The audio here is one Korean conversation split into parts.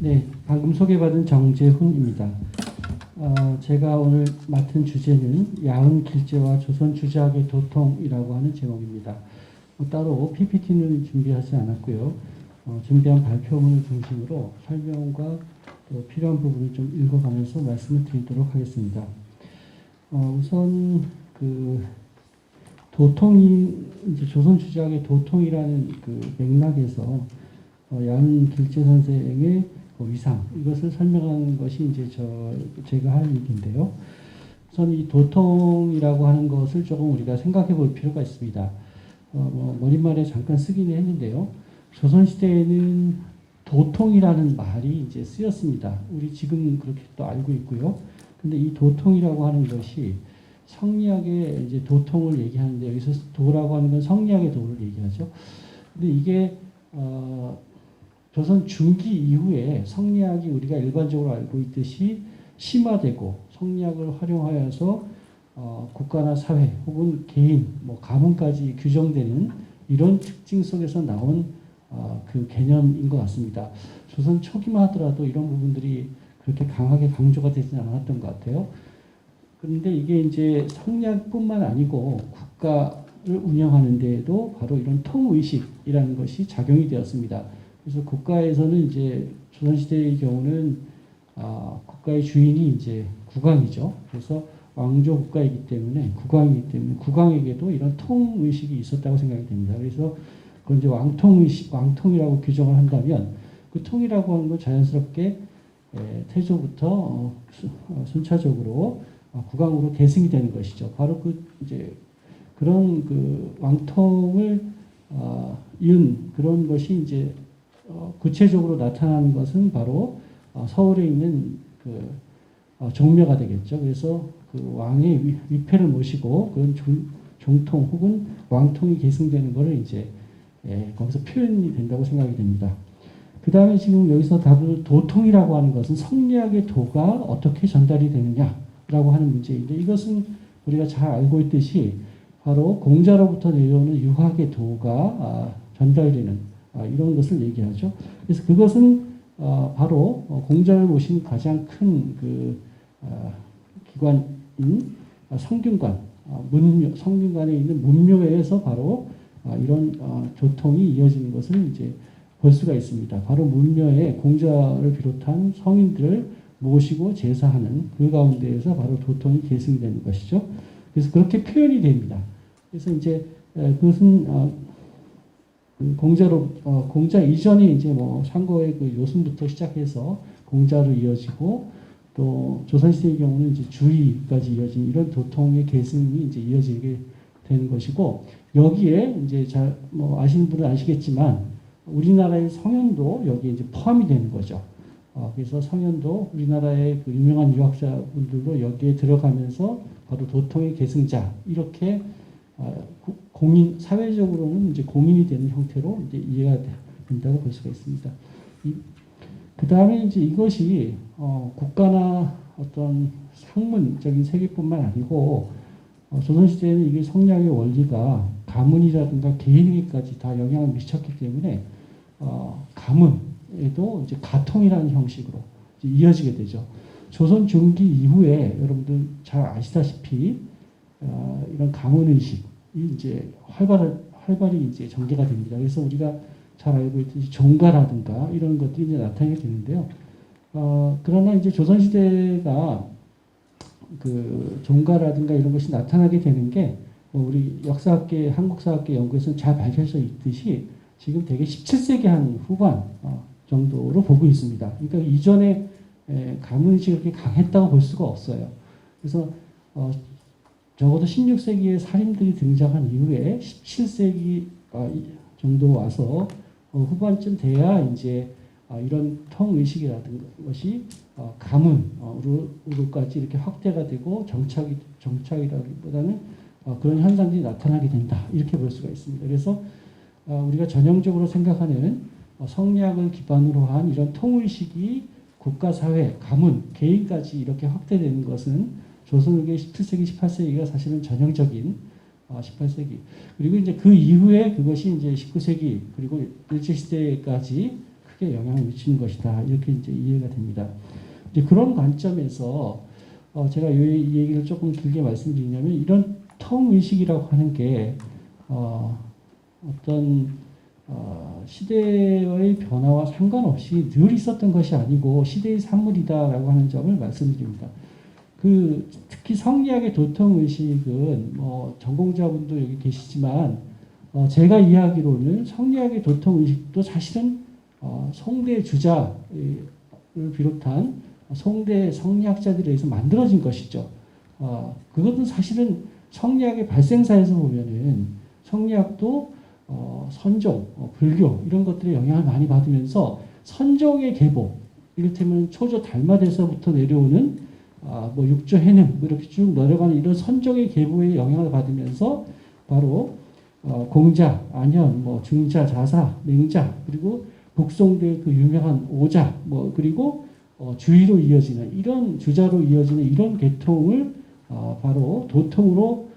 네, 방금 소개받은 정재훈입니다. 제가 오늘 맡은 주제는 야흔 길제와 조선 주자학의 도통이라고 하는 제목입니다. 따로 PPT는 준비하지 않았고요. 준비한 발표문을 중심으로 설명과 또 필요한 부분을 좀 읽어가면서 말씀을 드리도록 하겠습니다. 우선 그 도통이 이제 조선 주자학의 도통이라는 그 맥락에서 야흔 길제 선생의 위상 이것을 설명하는 것이 이제 제가 할 얘기인데요. 우선 이 도통이라고 하는 것을 조금 우리가 생각해 볼 필요가 있습니다. 머릿말에 잠깐 쓰기는 했는데요. 조선 시대에는 도통이라는 말이 이제 쓰였습니다. 우리 지금 그렇게 또 알고 있고요. 근데 이 도통이라고 하는 것이 성리학의 이제 도통을 얘기하는데 여기서 도라고 하는 건 성리학의 도를 얘기하죠. 근데 이게 조선 중기 이후에 성리학이 우리가 일반적으로 알고 있듯이 심화되고 성리학을 활용하여서 국가나 사회 혹은 개인, 가문까지 규정되는 이런 특징 속에서 나온 그 개념인 것 같습니다. 조선 초기만 하더라도 이런 부분들이 그렇게 강하게 강조가 되지 않았던 것 같아요. 그런데 이게 이제 성리학뿐만 아니고 국가를 운영하는 데에도 바로 이런 통의식이라는 것이 작용이 되었습니다. 그래서 국가에서는 이제 조선시대의 경우는 국가의 주인이 이제 국왕이죠. 그래서 왕조 국가이기 때문에 국왕이기 때문에 국왕에게도 이런 통의식이 있었다고 생각이 됩니다. 그래서 그건 이제 왕통이라고 규정을 한다면 그 통이라고 하는 건 자연스럽게 태조부터 순차적으로 국왕으로 계승이 되는 것이죠. 바로 그 이제 그런 그 왕통을 이은 그런 것이 이제 구체적으로 나타나는 것은 바로 서울에 있는 그 종묘가 되겠죠. 그래서 그 왕의 위패를 모시고 그런 종통 혹은 왕통이 계승되는 것을 이제 거기서 표현이 된다고 생각이 됩니다. 그 다음에 지금 여기서 다룰 도통이라고 하는 것은 성리학의 도가 어떻게 전달이 되느냐라고 하는 문제인데 이것은 우리가 잘 알고 있듯이 바로 공자로부터 내려오는 유학의 도가 전달되는 이런 것을 얘기하죠. 그래서 그것은 바로 공자를 모신 가장 큰 그 기관인 성균관, 성균관에 있는 문묘에서 바로 이런 조통이 이어지는 것을 이제 볼 수가 있습니다. 바로 문묘에 공자를 비롯한 성인들을 모시고 제사하는 그 가운데에서 바로 도통이 계승되는 것이죠. 그래서 그렇게 표현이 됩니다. 그래서 이제 그것은 공자 이전에 이제 상거의 그 요순부터 시작해서 공자로 이어지고 또 조선시대의 경우는 이제 주의까지 이어진 이런 도통의 계승이 이제 이어지게 되는 것이고 여기에 이제 아시는 분은 아시겠지만 우리나라의 성현도 여기에 이제 포함이 되는 거죠. 그래서 성현도 우리나라의 그 유명한 유학자분들도 여기에 들어가면서 바로 도통의 계승자 이렇게 공인 사회적으로는 이제 공인이 되는 형태로 이제 이해가 된다고 볼 수가 있습니다. 그 다음에 이제 이것이 국가나 어떤 학문적인 세계뿐만 아니고 조선시대에는 이게 성리학의 원리가 가문이라든가 개인에게까지 다 영향을 미쳤기 때문에 가문에도 이제 가통이라는 형식으로 이제 이어지게 되죠. 조선 중기 이후에 여러분들 잘 아시다시피 이런 가문의식이 이제 활발히 이제 전개가 됩니다. 그래서 우리가 잘 알고 있듯이 종가라든가 이런 것들이 이제 나타나게 되는데요. 그러나 이제 조선시대가 그 종가라든가 이런 것이 나타나게 되는 게 우리 역사학계, 한국사학계 연구에서는 잘 밝혀져 있듯이 지금 대개 17세기 한 후반 정도로 보고 있습니다. 그러니까 이전에 가문의식이 그렇게 강했다고 볼 수가 없어요. 그래서 적어도 16세기에 살인들이 등장한 이후에 17세기 정도 와서 후반쯤 돼야 이제 이런 통의식이라든가 것이 가문으로까지 이렇게 확대가 되고 정착이라기보다는 그런 현상들이 나타나게 된다. 이렇게 볼 수가 있습니다. 그래서 우리가 전형적으로 생각하는 성리학을 기반으로 한 이런 통의식이 국가, 사회, 가문, 개인까지 이렇게 확대되는 것은 조선후기 17세기, 18세기가 사실은 전형적인 18세기. 그리고 이제 그 이후에 그것이 이제 19세기 그리고 일제시대까지 크게 영향을 미치는 것이다. 이렇게 이제 이해가 됩니다. 이제 그런 관점에서 제가 이 얘기를 조금 길게 말씀드리냐면 이런 통의식이라고 하는 게 어떤 시대의 변화와 상관없이 늘 있었던 것이 아니고 시대의 산물이다라고 하는 점을 말씀드립니다. 특히 성리학의 도통의식은 전공자분도 여기 계시지만 제가 이해하기로는 성리학의 도통의식도 사실은 송대 주자를 비롯한 송대 성리학자들에 의해서 만들어진 것이죠. 그것은 사실은 성리학의 발생사에서 보면은 성리학도 선종, 불교 이런 것들의 영향을 많이 받으면서 선종의 계보, 이를테면 초조 달마대서부터 내려오는 육조 해능 이렇게 쭉 내려가는 이런 선종의 계보의 영향을 받으면서 바로 공자, 안현, 중자, 자사, 맹자 그리고 북송대 그 유명한 오자 그리고 주의로 이어지는 이런 주자로 이어지는 이런 계통을 바로 도통으로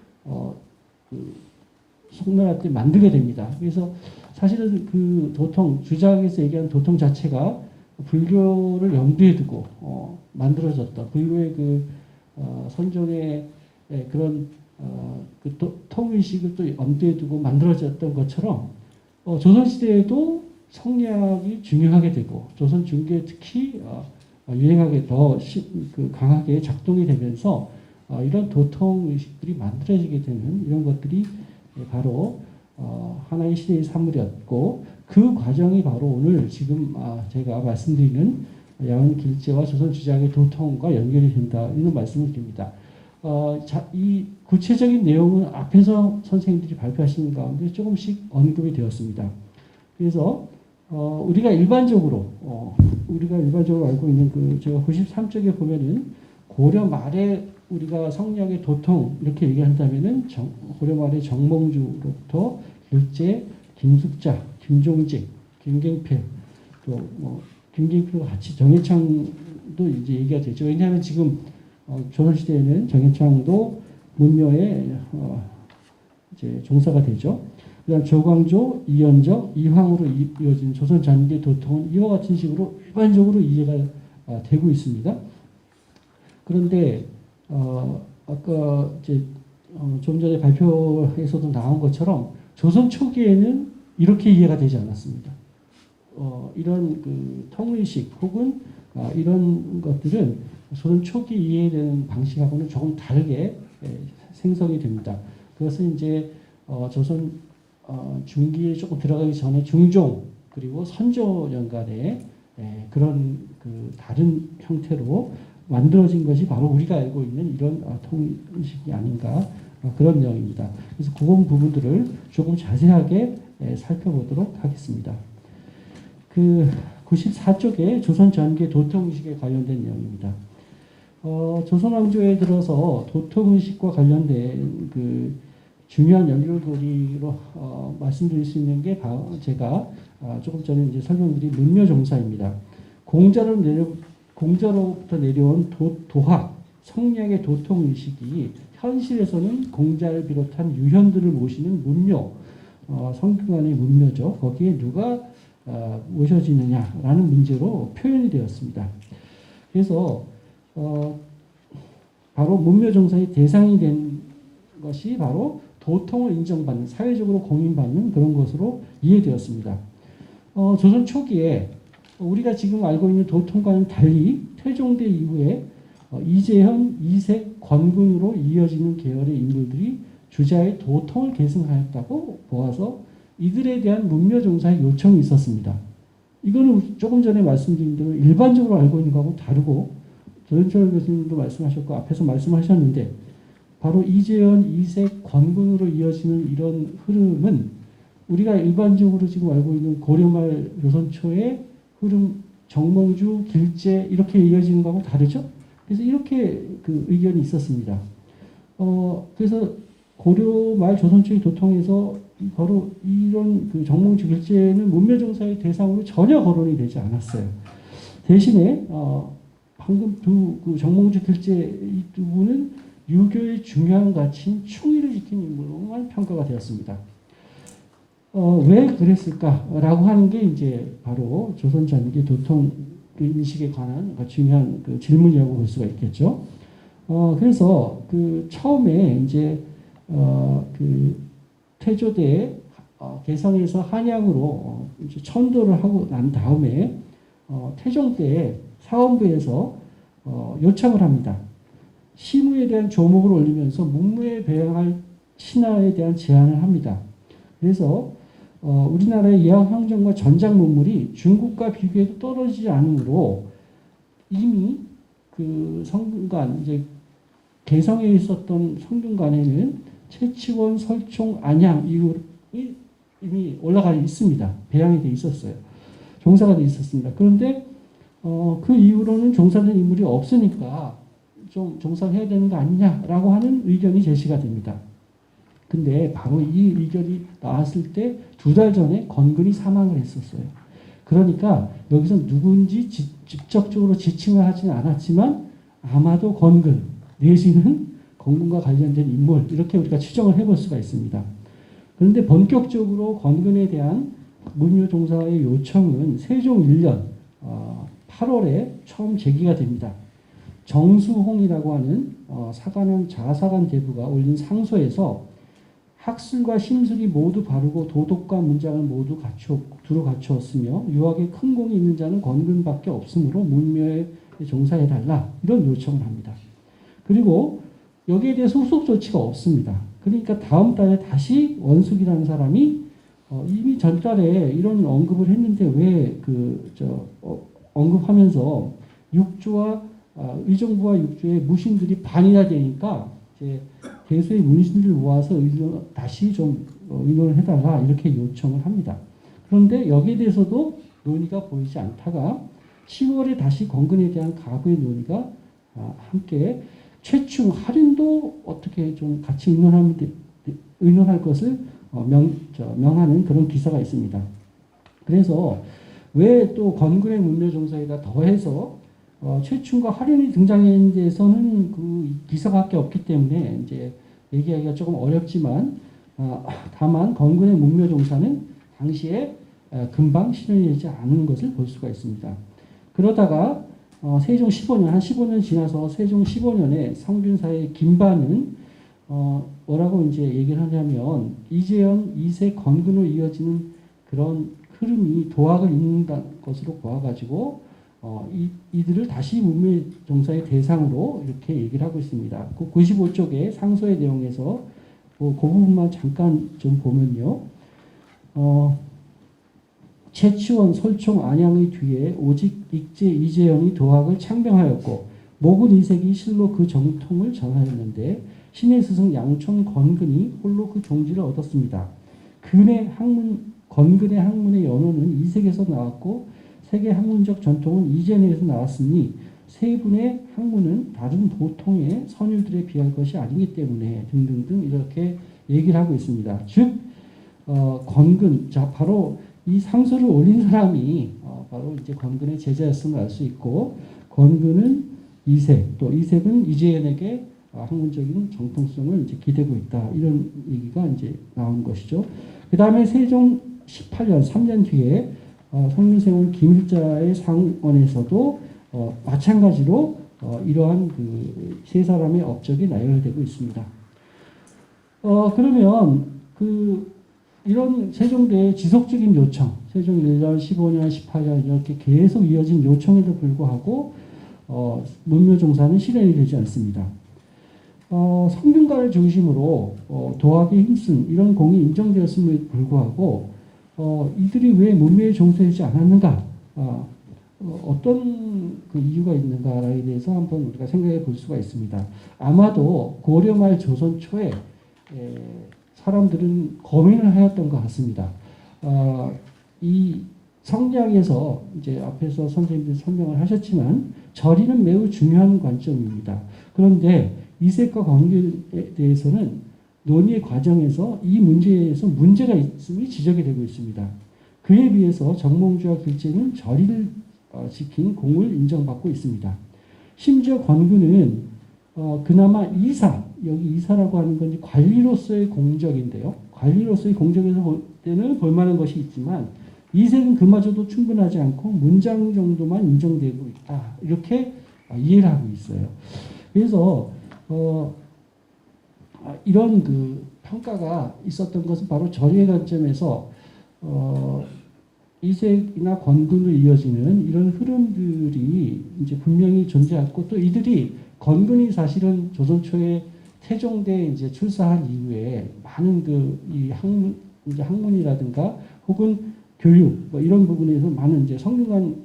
송나라 때 만들게 됩니다. 그래서 사실은 그 도통 주작에서 얘기하는 도통 자체가 불교를 염두에 두고 만들어졌다. 불교의 선종의 그런 통의식을 또 염두에 두고 만들어졌던 것처럼 조선시대에도 성리학이 중요하게 되고 조선 중기에 특히 유행하게 더 강하게 작동이 되면서 이런 도통의식들이 만들어지게 되는 이런 것들이 바로 하나의 시대의 산물이었고 그 과정이 바로 오늘 지금 제가 말씀드리는 야은 길제와 조선 주작의 도통과 연결이 된다 이런 말씀을 드립니다. 이 구체적인 내용은 앞에서 선생님들이 발표하시는 가운데 조금씩 언급이 되었습니다. 그래서 우리가 일반적으로 알고 있는 제가 93쪽에 보면은 고려 말에 우리가 성리학의 도통 이렇게 얘기한다면은 고려 말의 정몽주로부터 길제, 김숙자, 김종직, 김경필 또 김경필과 같이 정해창도 이제 얘기가 되죠. 왜냐하면 지금 조선시대에는 정해창도 문묘에 이제 종사가 되죠. 그다음 조광조, 이연적, 이황으로 이어진 조선 잔기 도통은 이와 같은 식으로 일반적으로 이해가 되고 있습니다. 그런데 아까 이제 좀 전에 발표에서도 나온 것처럼 조선 초기에는 이렇게 이해가 되지 않았습니다. 이런 통의식 혹은 이런 것들은 조선 초기 이해되는 방식하고는 조금 다르게 생성이 됩니다. 그것은 이제 조선 중기에 조금 들어가기 전에 중종 그리고 선조 연간에 그런 다른 형태로 만들어진 것이 바로 우리가 알고 있는 이런 통의식이 아닌가 그런 내용입니다. 그래서 그런 부분들을 조금 자세하게 살펴보도록 하겠습니다. 94쪽에 조선 전기 도통의식에 관련된 내용입니다. 조선 왕조에 들어서 도통의식과 관련된 중요한 연결고리로 말씀드릴 수 있는 게 제가 조금 전에 이제 설명드린 문묘종사입니다. 공자로부터 내려온 도학, 성리학의 도통의식이 현실에서는 공자를 비롯한 유현들을 모시는 문묘, 성균관의 문묘죠. 거기에 누가 모셔지느냐라는 문제로 표현이 되었습니다. 그래서 바로 문묘종사의 대상이 된 것이 바로 도통을 인정받는, 사회적으로 공인받는 그런 것으로 이해되었습니다. 조선 초기에 우리가 지금 알고 있는 도통과는 달리 태종대 이후에 이재현, 이색, 권근으로 이어지는 계열의 인물들이 주자의 도통을 계승하였다고 보아서 이들에 대한 문묘종사의 요청이 있었습니다. 이거는 조금 전에 말씀드린 대로 일반적으로 알고 있는 거하고 다르고 조현철 교수님도 말씀하셨고 앞에서 말씀하셨는데 바로 이재현, 이색, 권근으로 이어지는 이런 흐름은 우리가 일반적으로 지금 알고 있는 고려말 조선 초의 흐름, 정몽주, 길제 이렇게 이어지는 거하고 다르죠? 그래서 이렇게 의견이 있었습니다. 그래서 고려 말 조선 초의 도통에서 바로 이런 정몽주, 길제는 문묘종사의 대상으로 전혀 거론이 되지 않았어요. 대신에 방금 정몽주, 길제 이 두 분은 유교의 중요한 가치인 충의를 지킨 인물로만 평가가 되었습니다. 왜 그랬을까라고 하는 게 이제 바로 조선 전기 도통 인식에 관한 중요한 그 질문이라고 볼 수가 있겠죠. 그래서 그 처음에 이제 그 태조대 개성에서 한양으로 이제 천도를 하고 난 다음에 태종 때 사원부에서 요청을 합니다. 시무에 대한 조목을 올리면서 문무에 배양할 신하에 대한 제안을 합니다. 그래서 우리나라의 예학 형정과 전작 문물이 중국과 비교해도 떨어지지 않으므로 이미 그 성균관 이제 개성에 있었던 성균관에는 채치원, 설총, 안양 이후이 이미 올라가 있습니다. 배양이 돼 있었어요. 종사가 돼 있었습니다. 그런데 그 이후로는 종사된 인물이 없으니까 좀 종사해야 되는 거 아니냐라고 하는 의견이 제시가 됩니다. 근데 바로 이 의견이 나왔을 때 2달 전에 건근이 사망을 했었어요. 그러니까 여기서 누군지 직접적으로 지칭을 하지는 않았지만 아마도 건근 내지는 건근과 관련된 인물 이렇게 우리가 추정을 해볼 수가 있습니다. 그런데 본격적으로 건근에 대한 문묘종사의 요청은 세종 1년 8월에 처음 제기가 됩니다. 정수홍이라고 하는 사관원 자사관 대부가 올린 상소에서 학술과 심술이 모두 바르고 도덕과 문장을 모두 두루 갖추었으며 유학에 큰 공이 있는 자는 건근밖에 없으므로 문묘에 종사해달라 이런 요청을 합니다. 그리고 여기에 대해서 후속 조치가 없습니다. 그러니까 다음 달에 다시 원숙이라는 사람이 이미 전달에 이런 언급을 했는데 왜 언급하면서 육조와 의정부와 육조의 무신들이 반이나 되니까 이제 대수의 문신들 모아서 다시 좀 의논을 해달라 이렇게 요청을 합니다. 그런데 여기에 대해서도 논의가 보이지 않다가 10월에 다시 건근에 대한 가부의 논의가 함께 최충 할인도 어떻게 좀 같이 의논할 것을 명하는 그런 기사가 있습니다. 그래서 왜 또 건근의 문묘종사에다 더해서 최충과 할인이 등장한 데서는 그 기사밖에 없기 때문에 이제 얘기하기가 조금 어렵지만 다만 건근의 문묘종사는 당시에 금방 실현이 되지 않은 것을 볼 수가 있습니다. 그러다가 세종 15년 한 15년 지나서 세종 15년에 성균사의 김반은 뭐라고 이제 얘기를 하냐면 이재현 2세 건근으로 이어지는 그런 흐름이 도학을 잇는 것으로 보아가지고 이들을 다시 문묘종사의 대상으로 이렇게 얘기를 하고 있습니다. 그 95쪽의 상소의 내용에서 그 부분만 잠깐 좀 보면요. 채치원, 설총, 안양의 뒤에 오직 익제 이재영이 도학을 창병하였고 목은 이색이 실로 그 정통을 전하였는데 신의 스승 양촌 건근이 홀로 그 종지를 얻었습니다. 건근의 학문의 연호는 이색에서 나왔고 세계 학문적 전통은 이재현에서 나왔으니 세 분의 학문은 다른 보통의 선율들에 비할 것이 아니기 때문에 등등등 이렇게 얘기를 하고 있습니다. 즉 건근 바로 이 상소를 올린 사람이 바로 이제 건근의 제자였음을 알 수 있고 건근은 이색 또 이색은 이재현에게 학문적인 정통성을 이제 기대고 있다 이런 얘기가 이제 나온 것이죠. 그 다음에 세종 18년 3년 뒤에 성민세운 김일자의 상원에서도 마찬가지로 이러한 그 세 사람의 업적이 나열되고 있습니다. 그러면 이런 세종대의 지속적인 요청, 세종 1년, 15년, 18년 이렇게 계속 이어진 요청에도 불구하고 문묘종사는 실현이 되지 않습니다. 성균관을 중심으로 도학에 힘쓴 이런 공이 인정되었음에도 불구하고 이들이 왜 문묘에 종사하지 않았는가? 어떤 그 이유가 있는가에 대해서 한번 우리가 생각해 볼 수가 있습니다. 아마도 고려 말 조선 초에 사람들은 고민을 하였던 것 같습니다. 이 성리학에서 이제 앞에서 선생님들이 설명을 하셨지만 절이는 매우 중요한 관점입니다. 그런데 이색과 건근에 대해서는 논의의 과정에서 이 문제에서 문제가 있음이 지적이 되고 있습니다. 그에 비해서 정몽주와 길제는 절이를 지킨 공을 인정받고 있습니다. 심지어 건근은 그나마 이사, 여기 이사라고 하는 건 관리로서의 공적인데요. 관리로서의 공정에서 볼 때는 볼만한 것이 있지만 이색은 그마저도 충분하지 않고 문장 정도만 인정되고 있다. 이렇게 이해를 하고 있어요. 그래서 이런 그 평가가 있었던 것은 바로 절의 관점에서 이색이나 권근으로 이어지는 이런 흐름들이 이제 분명히 존재했고 또 이들이 권근이 사실은 조선 초에 태종대 이제 출사한 이후에 많은 그 이 학문 이제 학문이라든가 혹은 교육 뭐 이런 부분에서 많은 이제 성균관의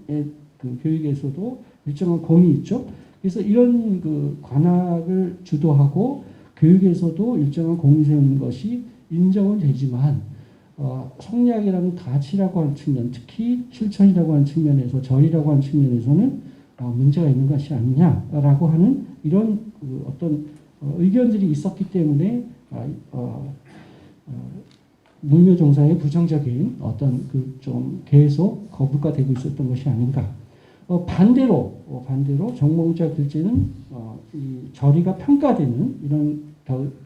그 교육에서도 일정한 공이 있죠. 그래서 이런 그 관학을 주도하고 교육에서도 일정한 공이 세우는 것이 인정은 되지만 성리학이라는 가치라고 하는 측면, 특히 실천이라고 하는 측면에서 절이라고 하는 측면에서는 문제가 있는 것이 아니냐라고 하는 이런 그 어떤 의견들이 있었기 때문에 문묘종사의 부정적인 어떤 그 좀 계속 거부가 되고 있었던 것이 아닌가. 반대로 정몽주와 글재는 이 절이가 평가되는 이런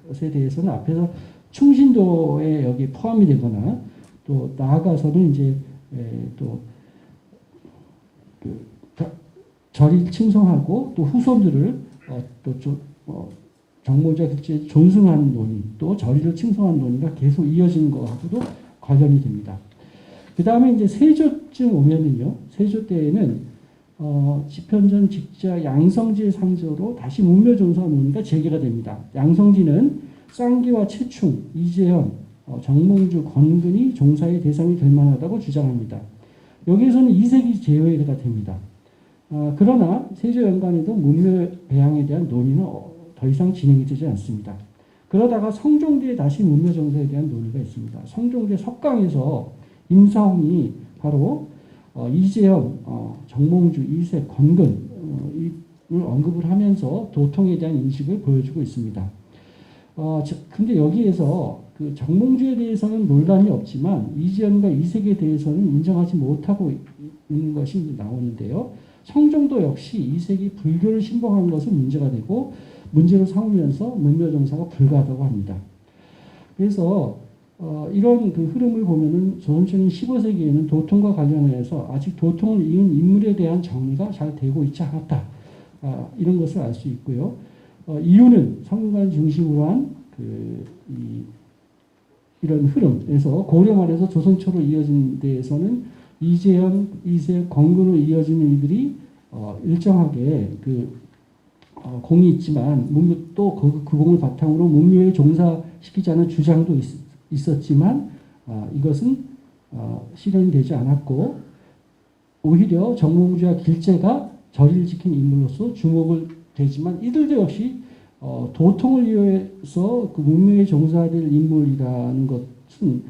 것에 대해서는 앞에서 충신도에 여기 포함이 되거나 또 나아가서는 이제 또 그 절이 칭송하고 또 후손들을 또좀 정몽주와 글재에 존승하는 논의 또 절이를 칭송하는 논의가 계속 이어지는 것하고도 관련이 됩니다. 그 다음에 이제 세조쯤 오면은요, 세조 때에는 지편전 직자 양성지의 상조로 다시 문묘종사 논의가 재개가 됩니다. 양성지는 쌍기와 최충, 이재현, 정몽주, 권근이 종사의 대상이 될 만하다고 주장합니다. 여기에서는 이색이 제외가 됩니다. 그러나 세조연간에도 문묘 배양에 대한 논의는 더 이상 진행이 되지 않습니다. 그러다가 성종대에 다시 문묘종사에 대한 논의가 있습니다. 성종대 석강에서 임사홍이 바로 이재현, 정몽주, 이색, 권근 을 언급을 하면서 도통에 대한 인식을 보여주고 있습니다. 근데 여기에서 그 정몽주에 대해서는 논란이 없지만 이재현과 이색에 대해서는 인정하지 못하고 있는 것이 나오는데요. 성종도 역시 이색이 불교를 신봉한 것은 문제가 되고 문제로 삼으면서 문묘종사가 불가하다고 합니다. 그래서 이런 그 흐름을 보면은 조선초인 15세기에는 도통과 관련해서 아직 도통을 이은 인물에 대한 정리가 잘 되고 있지 않았다. 이런 것을 알 수 있고요. 이유는 성균관 중심으로 한 이런 흐름에서 고려 말에서 조선초로 이어진 데에서는 이재현, 이색, 권근으로 이어지는 이들이 일정하게 공이 있지만 또 그 공을 바탕으로 문묘에 종사시키자는 주장도 있었지만 이것은 실현이 되지 않았고 오히려 정몽주와 길재가 절을 지킨 인물로서 주목을 되지만 이들도 역시 도통을 위해서 그 문묘에 종사될 인물이라는 것은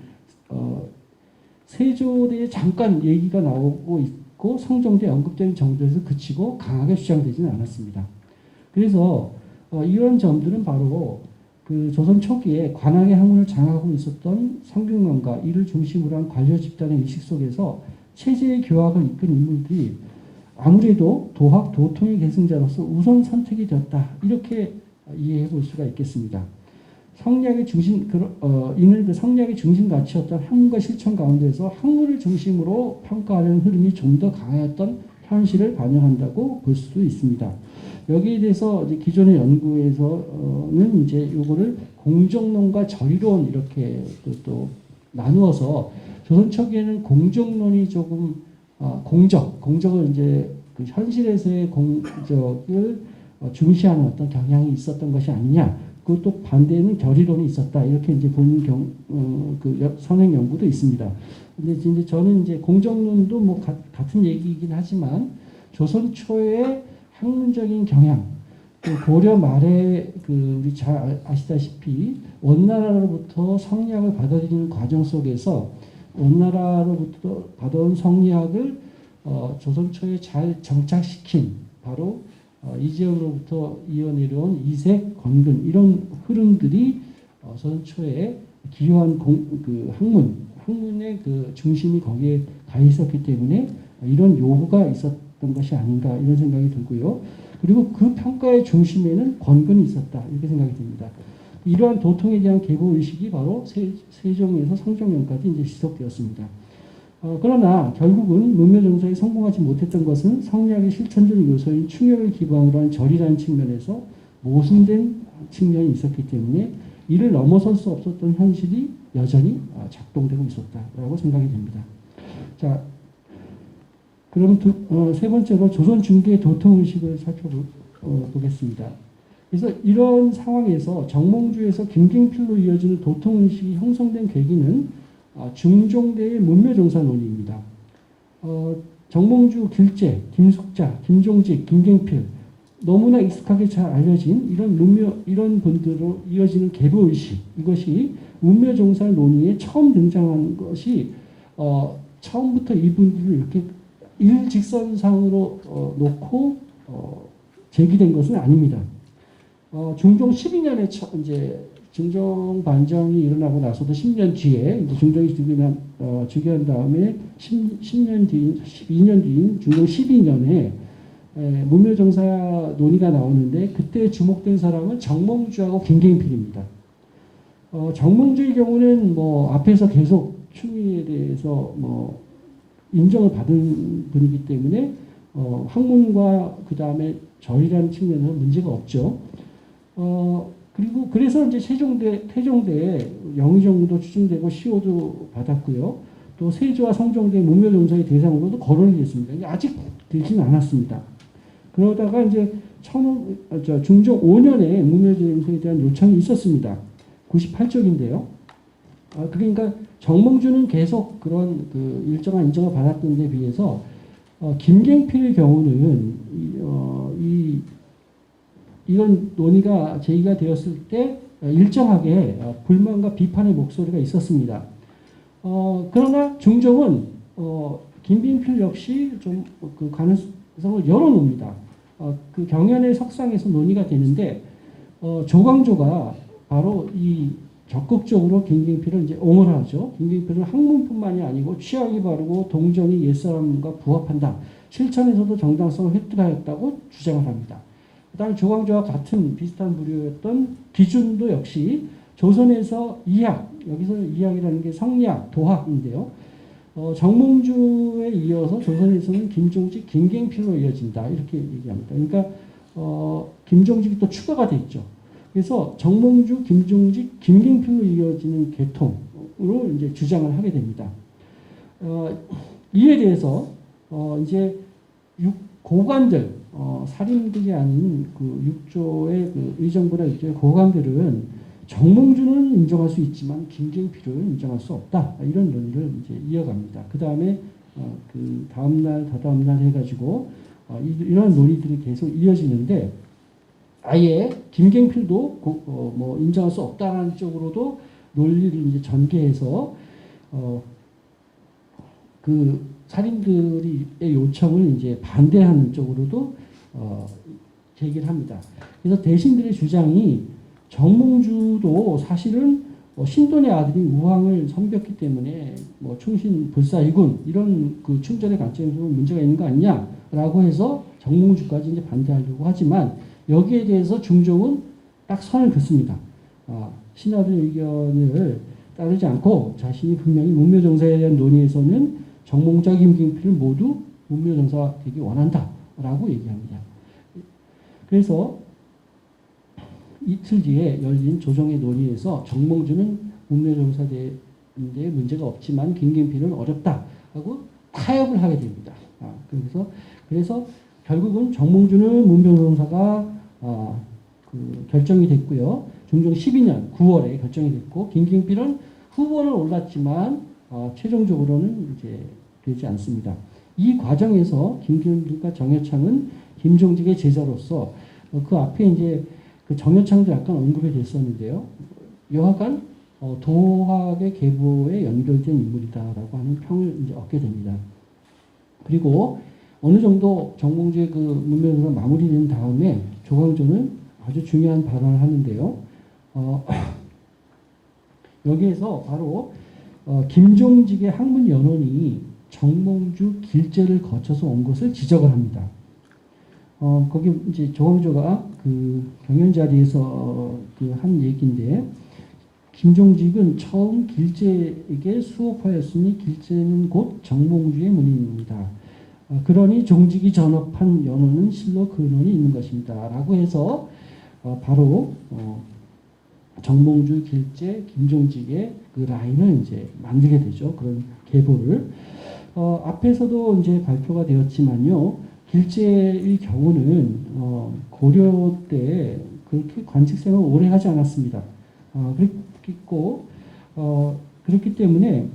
세조대에 잠깐 얘기가 나오고 있고 성종대에 언급된 정도에서 그치고 강하게 주장되지는 않았습니다. 그래서 이런 점들은 바로 그 조선 초기에 관학의 학문을 장악하고 있었던 성균관과 이를 중심으로 한 관료 집단의 의식 속에서 체제의 교학을 이끈 인물들이 아무래도 도학, 도통의 계승자로서 우선 선택이 되었다. 이렇게 이해해 볼 수가 있겠습니다. 성리학의 중심, 이는 그 성리학의 중심 가치였던 학문과 실천 가운데서 학문을 중심으로 평가하는 흐름이 좀 더 강했던 현실을 반영한다고 볼 수도 있습니다. 여기에 대해서 이제 기존의 연구에서는 이제 요거를 공정론과 절이론 이렇게 또 나누어서 조선 초기에는 공정론이 조금 공적을 이제 그 현실에서의 공적을 중시하는 어떤 경향이 있었던 것이 아니냐. 그것도 반대에는 결의론이 있었다. 이렇게 이제 보는 선행 연구도 있습니다. 근데 이제 저는 이제 공정론도 뭐 같은 얘기이긴 하지만 조선 초의 학문적인 경향, 고려 말에 우리 잘 아시다시피 원나라로부터 성리학을 받아들이는 과정 속에서 원나라로부터 받아온 성리학을 조선 초에 잘 정착시킨 바로 이재현으로부터 이어내려온 이색, 권근 이런 흐름들이 조선 초에 기여한 학문의 그 중심이 거기에 가 있었기 때문에 이런 요구가 있었던 것이 아닌가 이런 생각이 들고요. 그리고 그 평가의 중심에는 권근이 있었다 이렇게 생각이 듭니다. 이러한 도통에 대한 계보 의식이 바로 세종에서 성종년까지 이제 지속되었습니다. 그러나 결국은 문묘정사에 성공하지 못했던 것은 성리학의 실천적 요소인 충혈을 기반으로 한 절이라는 측면에서 모순된 측면이 있었기 때문에 이를 넘어설 수 없었던 현실이 여전히 작동되고 있었다라고 생각이 됩니다. 자, 그럼 세 번째로 조선 중기의 도통 의식을 살펴보겠습니다. 그래서 이런 상황에서 정몽주에서 김경필로 이어지는 도통 의식이 형성된 계기는 중종대의 문묘정사 논의입니다. 정몽주, 길재, 김숙자, 김종직, 김경필 너무나 익숙하게 잘 알려진 이런 분들로 이어지는 계보 의식, 이것이 문묘정사 논의에 처음 등장한 것이 처음부터 이분들을 이렇게 일직선상으로 놓고 제기된 것은 아닙니다. 중종 12년에 이제 중종 반정이 일어나고 나서도 10년 뒤에 이제 중종이 즉위한 다음에 10년 뒤인 12년 뒤인 중종 12년에 문묘정사 논의가 나오는데 그때 주목된 사람은 정몽주하고 김경필입니다. 정몽주의 경우는 뭐 앞에서 계속 충의에 대해서 뭐 인정을 받은 분이기 때문에 학문과 그 다음에 절이라는 측면에서 문제가 없죠. 그리고 그래서 이제 태종대에 영의정도 추진되고 시호도 받았고요. 또 세조와 성종대 문묘정사의 대상으로도 거론이 됐습니다. 아직 되지는 않았습니다. 그러다가 이제 중종 5년에 문묘정사에 대한 요청이 있었습니다. 98쪽인데요. 그러니까 정몽주는 계속 그런 그 일정한 인정을 받았던 데 비해서 김경필의 경우는 이런 논의가 제기가 되었을 때 일정하게 불만과 비판의 목소리가 있었습니다. 그러나 중종은 김경필 역시 좀 그 가능성을 열어놓습니다. 그 경연의 석상에서 논의가 되는데 조광조가 바로 이 적극적으로 김경필을 이제 옹호를 하죠. 김경필은 학문뿐만이 아니고 취향이 바르고 동정이 옛사람과 부합한다. 실천에서도 정당성을 획득하였다고 주장을 합니다. 그다음에 조광조와 같은 비슷한 부류였던 기준도 역시 조선에서 이학, 여기서 이학이라는 게 성리학, 도학인데요. 정몽주에 이어서 조선에서는 김종직, 김경필로 이어진다. 이렇게 얘기합니다. 그러니까 김종직이 또 추가가 돼 있죠. 그래서 정몽주, 김종직, 김경필로 이어지는 계통으로 이제 주장을 하게 됩니다. 이에 대해서 이제 고관들, 살인들이 아닌 그 육조의 그 의정부나 육조의 고관들은 정몽주는 인정할 수 있지만 김경필은 인정할 수 없다. 이런 논의를 이제 이어갑니다. 그 다음에 그 다음날, 다다음날 해가지고 이런 논의들이 계속 이어지는데 아예 김경필도 뭐 인정할 수 없다는 쪽으로도 논리를 이제 전개해서 그 살인들의 요청을 이제 반대하는 쪽으로도 제기를 합니다. 그래서 대신들의 주장이 정몽주도 사실은 신돈의 아들이 우왕을 섬겼기 때문에 뭐 충신 불사이군 이런 그 충전의 관점에서 문제가 있는 거 아니냐라고 해서 정몽주까지 이제 반대하려고 하지만 여기에 대해서 중종은 딱 선을 긋습니다. 신하들의 의견을 따르지 않고 자신이 분명히 문묘정사에 대한 논의에서는 정몽주와 김경필을 모두 문묘정사 되기 원한다라고 얘기합니다. 그래서 이틀 뒤에 열린 조정의 논의에서 정몽주는 문묘정사대에 문제가 없지만 김경필은 어렵다 하고 타협을 하게 됩니다. 그래서 결국은 정몽주는 문묘정사가 결정이 됐고요. 중종 12년 9월에 결정이 됐고 김경필은 후보는 올랐지만 최종적으로는 이제 되지 않습니다. 이 과정에서 김경필과 정여창은 김종직의 제자로서 그 앞에 이제 그 정여창도 약간 언급이 됐었는데요. 여하간 도학의 계보에 연결된 인물이다라고 하는 평을 이제 얻게 됩니다. 그리고 어느 정도 정몽주의 그 문묘정사 마무리된 다음에 조광조는 아주 중요한 발언을 하는데요. 여기에서 바로 김종직의 학문 연원이 정몽주 길재를 거쳐서 온 것을 지적을 합니다. 거기 이제 조광조가 그 경연 자리에서 그 한 얘기인데, 김종직은 처음 길제에게 수업하였으니 길제는 곧 정몽주의 문인입니다. 그러니 종직이 전업한 연호는 실로 근원이 있는 것입니다. 라고 해서 바로 정몽주, 길제, 김종직의 그 라인을 이제 만들게 되죠. 그런 계보를. 앞에서도 이제 발표가 되었지만요. 길제의 경우는 고려 때 그렇게 관직 생활을 오래 하지 않았습니다. 그랬고 그렇기 때문에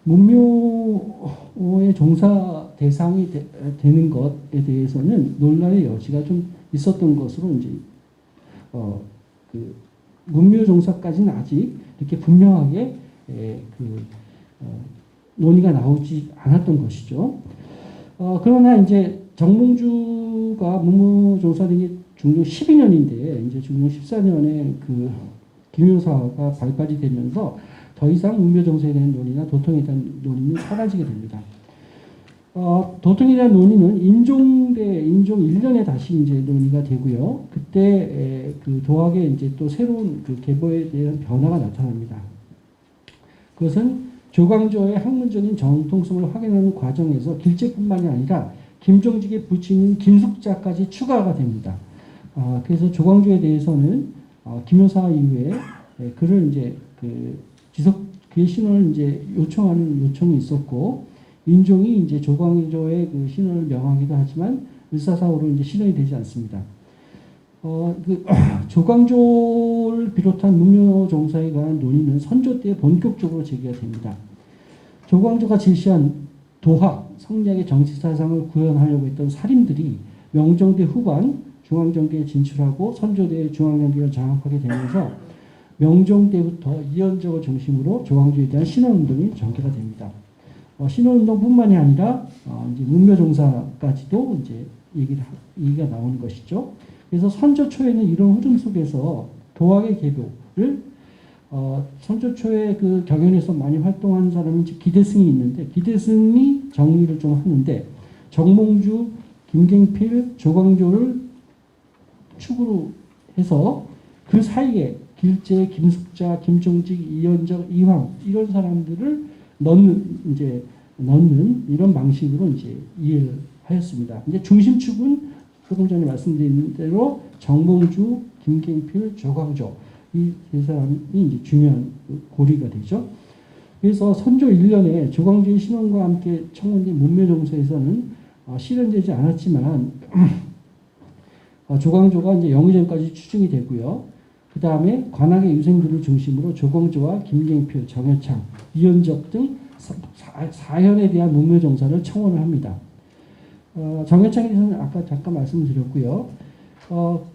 문묘의 종사 대상이 되는 것에 대해서는 논란의 여지가 좀 있었던 것으로 이제 그 문묘 종사까지는 아직 이렇게 분명하게 논의가 나오지 않았던 것이죠. 그러나 이제 정몽주가 문묘 종사된 게 중종 12년인데 이제 중종 14년에 그 김효사가 발발이 되면서 더 이상 문묘 종사에 대한 논의나 도통에 대한 논의는 사라지게 됩니다. 도통에 대한 논의는 인종 1년에 다시 이제 논의가 되고요. 그때 그 도학의 이제 또 새로운 그 계보에 대한 변화가 나타납니다. 그것은 조광조의 학문적인 정통성을 확인하는 과정에서 길제뿐만이 아니라 김종직의 부친인 김숙자까지 추가가 됩니다. 그래서 조광조에 대해서는 김효사 이후에 그를 이제 그의 신원을 이제 요청하는 요청이 있었고, 인종이 이제 조광조의 그 신원을 명하기도 하지만 을사사후로 이제 신원이 되지 않습니다. 조광조를 비롯한 문묘 종사에 관한 논의는 선조 때 본격적으로 제기가 됩니다. 조광조가 제시한 도학, 성리학의 정치사상을 구현하려고 했던 사림들이 명종대 후반 중앙정계에 진출하고 선조대의 중앙정계를 장악하게 되면서 명종 때부터 이현적을 중심으로 조광조에 대한 신원운동이 전개가 됩니다. 신원운동뿐만이 아니라 이제 문묘종사까지도 이제 얘기가 나오는 것이죠. 그래서 선조 초에는 이런 흐름 속에서 도학의 계보를 선조 초에 그 경연에서 많이 활동하는 사람이 기대승이 있는데, 기대승이 정리를 좀 하는데 정몽주, 김갱필, 조광조를 축으로 해서 그 사이에 길제, 김숙자, 김종직, 이현적, 이황 이런 사람들을 넣는 이런 방식으로 이제 이해를 하였습니다. 이제 중심축은 조금 전에 말씀드린 대로 정몽주, 김갱필, 조광조 이 세 사람이 이제 중요한 고리가 되죠. 그래서 선조 1년에 조광조의 신원과 함께 청원된 문묘종사에서는 실현되지 않았지만 조광조가 이제 영의정까지 추증이 되고요. 그 다음에 관악의 유생들을 중심으로 조광조와 김갱필, 정여창, 이현적 등 4현에 대한 문묘종사를 청원을 합니다. 정여창에 대해서는 아까 잠깐 말씀드렸고요.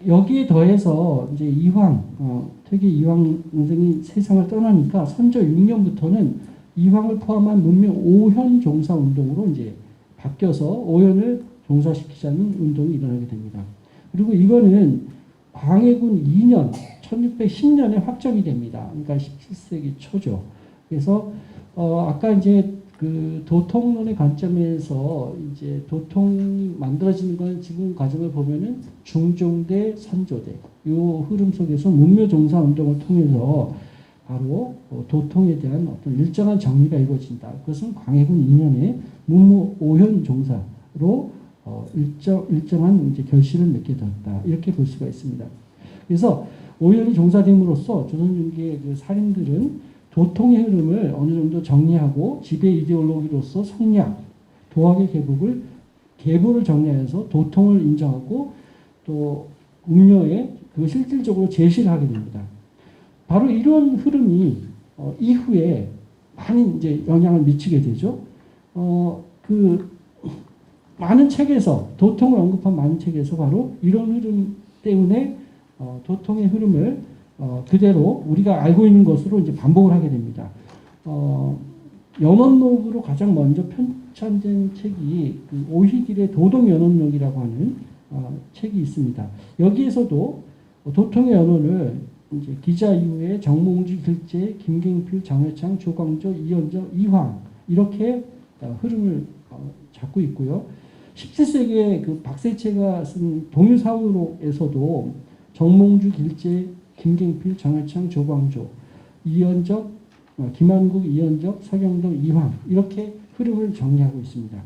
여기에 더해서 이제 이황, 퇴계 이황 등이 세상을 떠나니까 선조 6년부터는 이황을 포함한 문묘 5현 종사 운동으로 이제 바뀌어서 5현을 종사시키자는 운동이 일어나게 됩니다. 그리고 이거는 광해군 2년 1610년에 확정이 됩니다. 그러니까 17세기 초죠. 그래서 아까 이제 그 도통론의 관점에서 이제 도통이 만들어지는 건 지금 과정을 보면은 중종대, 선조대 요 흐름 속에서 문묘종사 운동을 통해서 바로 도통에 대한 어떤 일정한 정리가 이루어진다. 그것은 광해군 2년에 문무 5현 종사로 일정한 이제 결실을 맺게 되었다. 이렇게 볼 수가 있습니다. 그래서 5현이 종사됨으로써 조선중기의 그 살인들은 도통의 흐름을 어느 정도 정리하고 지배 이데올로기로서 성리학, 도학의 계보를 정리해서 도통을 인정하고 또 운명에 그 실질적으로 제시를 하게 됩니다. 바로 이런 흐름이 이후에 많이 이제 영향을 미치게 되죠. 그 많은 책에서 도통을 언급한 많은 책에서 바로 이런 흐름 때문에 도통의 흐름을 그대로 우리가 알고 있는 것으로 이제 반복을 하게 됩니다. 연원록으로 가장 먼저 편찬된 책이 그 오희길의 도동연원록이라고 하는 책이 있습니다. 여기에서도 도통의 연원을 이제 기자 이후에 정몽주, 길제, 김갱필, 정여창, 조광조, 이현적, 이황 이렇게 흐름을 잡고 있고요. 17세기에 그 박세채가 쓴 동유사후로에서도 정몽주, 길재, 김갱필, 정해창, 조광조, 이현적, 김한국, 이현적, 서경덕, 이황 이렇게 흐름을 정리하고 있습니다.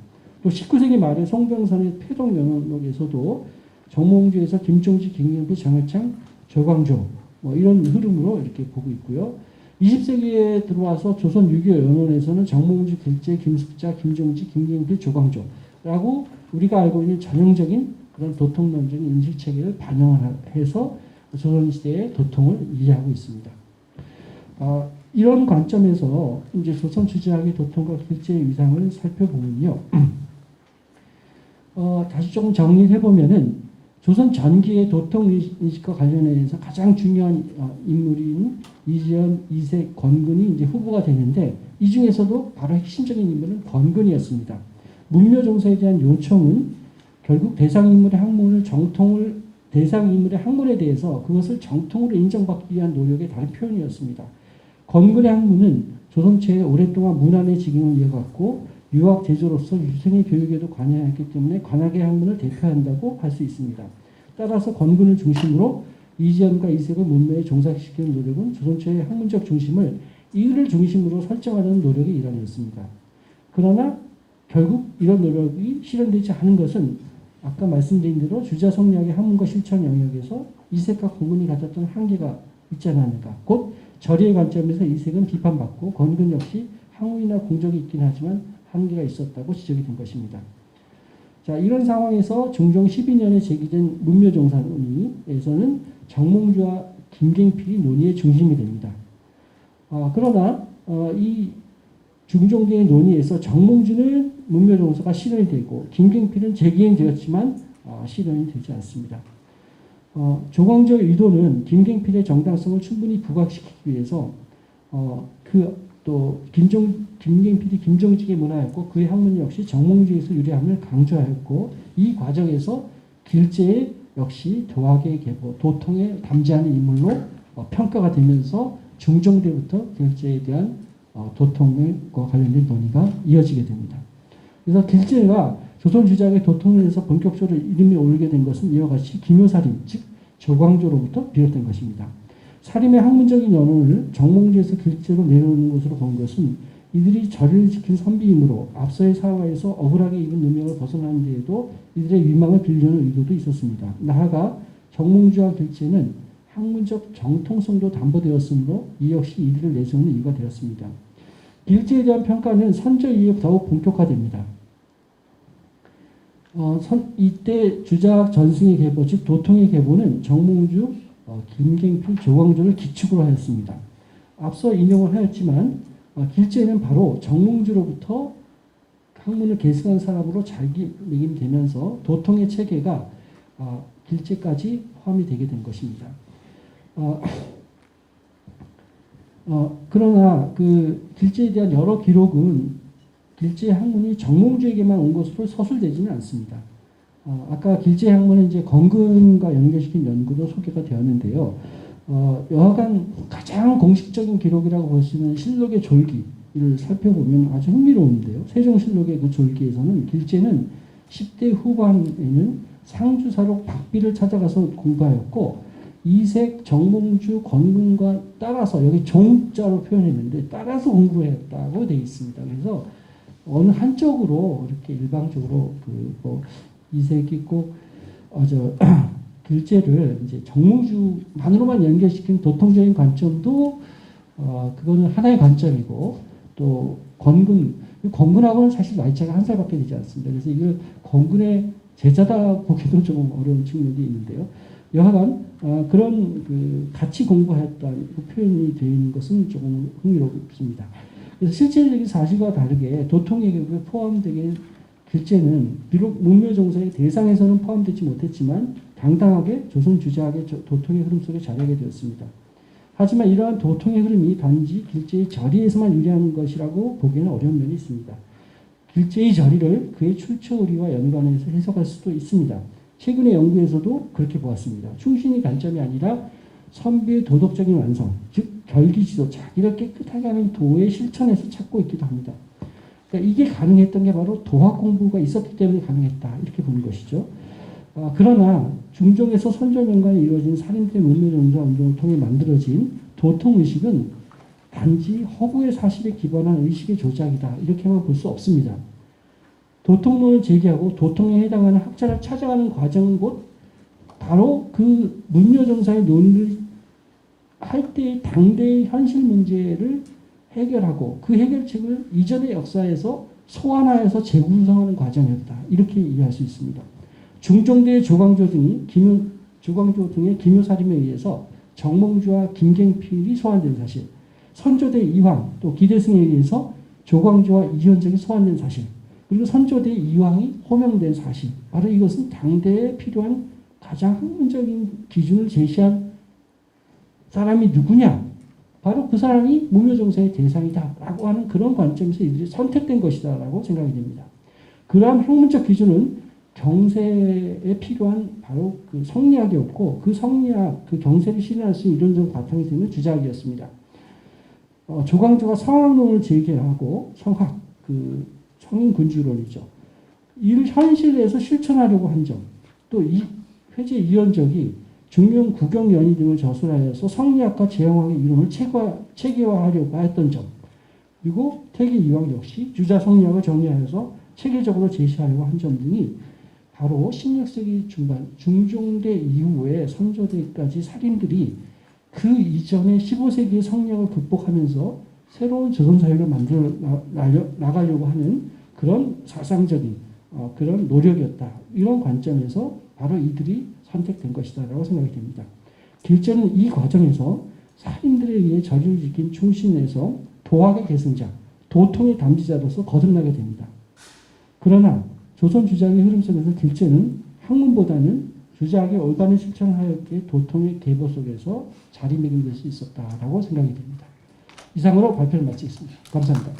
또 19세기 말에 송병선의 패동연원록에서도 정몽주에서 김종지, 김경필, 정해창, 조광조 뭐 이런 흐름으로 이렇게 보고 있고요. 20세기에 들어와서 조선 유교 연원에서는 정몽주, 길재, 김숙자, 김종지, 김경필, 조광조라고 우리가 알고 있는 전형적인 그런 도통론적인 인식체계를 반영해서 조선시대의 도통을 이해하고 있습니다. 이런 관점에서 이제 조선 주제학의 도통과 길재의 위상을 살펴보면요. 다시 조금 정리를 해보면은 조선 전기의 도통 인식과 관련해서 가장 중요한 인물인 이지연, 이색, 권근이 이제 후보가 되는데 이 중에서도 바로 핵심적인 인물은 권근이었습니다. 문묘종사에 대한 요청은 결국 대상 인물의 학문에 대해서 그것을 정통으로 인정받기 위한 노력의 다른 표현이었습니다. 권근의 학문은 조선체에 오랫동안 문안의 직임을 이어갔고 유학 제조로서 유생의 교육에도 관여했기 때문에 관학의 학문을 대표한다고 할 수 있습니다. 따라서 권근을 중심으로 이지연과 이색을 문묘에 종사시키는 노력은 조선체의 학문적 중심을 이를 중심으로 설정하는 노력의 일환이었습니다. 그러나 결국 이런 노력이 실현되지 않은 것은 아까 말씀드린 대로 주자성리학의 학문과 실천 영역에서 이색과 권근이 가졌던 한계가 있지 않았는가. 곧 절의의 관점에서 이색은 비판받고 권근 역시 학문이나 공적이 있긴 하지만 한계가 있었다고 지적이 된 것입니다. 자, 이런 상황에서 중종 12년에 제기된 문묘종사 논의에서는 정몽주와 김갱필이 논의의 중심이 됩니다. 그러나 이 중종계의 논의에서 정몽주는 문묘종사가 실현이 되고 김갱필은 재기행되었지만 실현이 되지 않습니다. 조광조의 의도는 김갱필의 정당성을 충분히 부각시키기 위해서 또 김갱필이 김종직의 문화였고 그의 학문 역시 정몽주에서 유래함을 강조하였고 이 과정에서 길재 역시 도학의 계보, 도통에 담지하는 인물로 평가가 되면서 중종 때부터 길재에 대한 도통과 관련된 논의가 이어지게 됩니다. 그래서 길재가 조선 주작의 도통에 대해서 본격적으로 이름이 오르게 된 것은 이와 같이 김효살인, 즉 조광조로부터 비롯된 것입니다. 사림의 학문적인 연원을 정몽주에서 길재로 내려오는 것으로 본 것은 이들이 절을 지킨 선비이므로 앞서의 사화에서 억울하게 입은 누명을 벗어나는 데에도 이들의 위망을 빌려는 의도도 있었습니다. 나아가 정몽주와 길재는 학문적 정통성도 담보되었으므로 이 역시 이들을 내세우는 이유가 되었습니다. 길재에 대한 평가는 선조 이후에 더욱 본격화됩니다. 이때 주작 전승의 계보, 즉 도통의 계보는 정몽주, 김갱필, 조광조를 기축으로 하였습니다. 앞서 인용을 하였지만 길재는 바로 정몽주로부터 학문을 계승한 사람으로 자기매김되면서 도통의 체계가 길재까지 포함이 되게 된 것입니다. 그러나 그 길재에 대한 여러 기록은 길재의 학문이 정몽주에게만 온 것으로 서술되지는 않습니다. 아까 길재의 학문은 이제 권근과 연결시킨 연구도 소개가 되었는데요. 여하간 가장 공식적인 기록이라고 볼 수 있는 실록의 졸기를 살펴보면 아주 흥미로운데요. 세종실록의 그 졸기에서는 길재는 10대 후반에는 상주사록 박비를 찾아가서 공부하였고 이색, 정몽주, 권근과 따라서 여기 종자로 표현했는데 따라서 공부했다고 되어 있습니다. 그래서 어느 한쪽으로 이렇게 일방적으로 이색이 꼭 길재를 이제 정몽주만으로만 연결시킨 도통적인 관점도 그거는 하나의 관점이고 또 권근하고는 사실 나이 차가 한 살밖에 되지 않습니다. 그래서 이걸 권근의 제자다 보기도 좀 어려운 측면이 있는데요. 여하간 그런 같이 공부했다는 표현이 되어 있는 것은 조금 흥미롭습니다. 그래서 실제적인 사실과 다르게 도통의 교육에 포함되게 길재는 비록 문묘종사의 대상에서는 포함되지 못했지만 당당하게 조선 주자학의 도통의 흐름 속에 자리하게 되었습니다. 하지만 이러한 도통의 흐름이 단지 길재의 절의에서만 유리한 것이라고 보기에는 어려운 면이 있습니다. 길재의 절의를 그의 출처의리와 연관해서 해석할 수도 있습니다. 최근의 연구에서도 그렇게 보았습니다. 충신이 관점이 아니라 선비의 도덕적인 완성, 즉 결기지도, 자기를 깨끗하게 하는 도의 실천에서 찾고 있기도 합니다. 그러니까 이게 가능했던 게 바로 도학 공부가 있었기 때문에 가능했다. 이렇게 보는 것이죠. 그러나 중종에서 선조년간에 이루어진 살인들의 문명정사 운동을 통해 만들어진 도통의식은 단지 허구의 사실에 기반한 의식의 조작이다. 이렇게만 볼 수 없습니다. 도통론을 제기하고 도통에 해당하는 학자를 찾아가는 과정은 곧 바로 그 문묘정사의 논의를 할 때의 당대의 현실 문제를 해결하고 그 해결책을 이전의 역사에서 소환하여서 재구성하는 과정이었다. 이렇게 이해할 수 있습니다. 중종대의 조광조 등의 기묘살인에 의해서 정몽주와 김갱필이 소환된 사실, 선조대 이황 또 기대승에 의해서 조광조와 이현적이 소환된 사실, 그리고 선조대 이황이 호명된 사실, 바로 이것은 당대에 필요한 가장 학문적인 기준을 제시한 사람이 누구냐? 바로 그 사람이 무묘정사의 대상이다 라고 하는 그런 관점에서 이들이 선택된 것이다 라고 생각이 됩니다. 그러한 학문적 기준은 경세에 필요한 바로 그 성리학이었고, 그 성리학, 그 경세를 실현할 수 있는 이론적 바탕이 되는 주작이었습니다. 조광조가 성학론을 제기하고 성학, 그 성인군주론이죠. 이를 현실에서 실천하려고 한 점, 또 이 회제 이현적이 중명 구경연의 등을 저술하여서 성리학과 재형학의 이론을 체계화하려고 했던 점, 그리고 태계 이황 역시 유자 성리학을 정리하여서 체계적으로 제시하려고 한 점 등이 바로 16세기 중반 중종대 이후에 선조대까지 살인들이 그 이전에 15세기의 성리학을 극복하면서 새로운 조선사회를 만들어 나가려고 하는 그런 사상적인 그런 노력이었다. 이런 관점에서 바로 이들이 선택된 것이다 라고 생각이 됩니다. 길제는 이 과정에서 살인들에 의해 저주를 지킨 충신에서 도학의 계승자, 도통의 담지자로서 거듭나게 됩니다. 그러나 조선 주작의 흐름 속에서 길제는 학문보다는 주작의 올바른 실천을 하였기에 도통의 계보 속에서 자리매김될 수 있었다라고 생각이 됩니다. 이상으로 발표를 마치겠습니다. 감사합니다.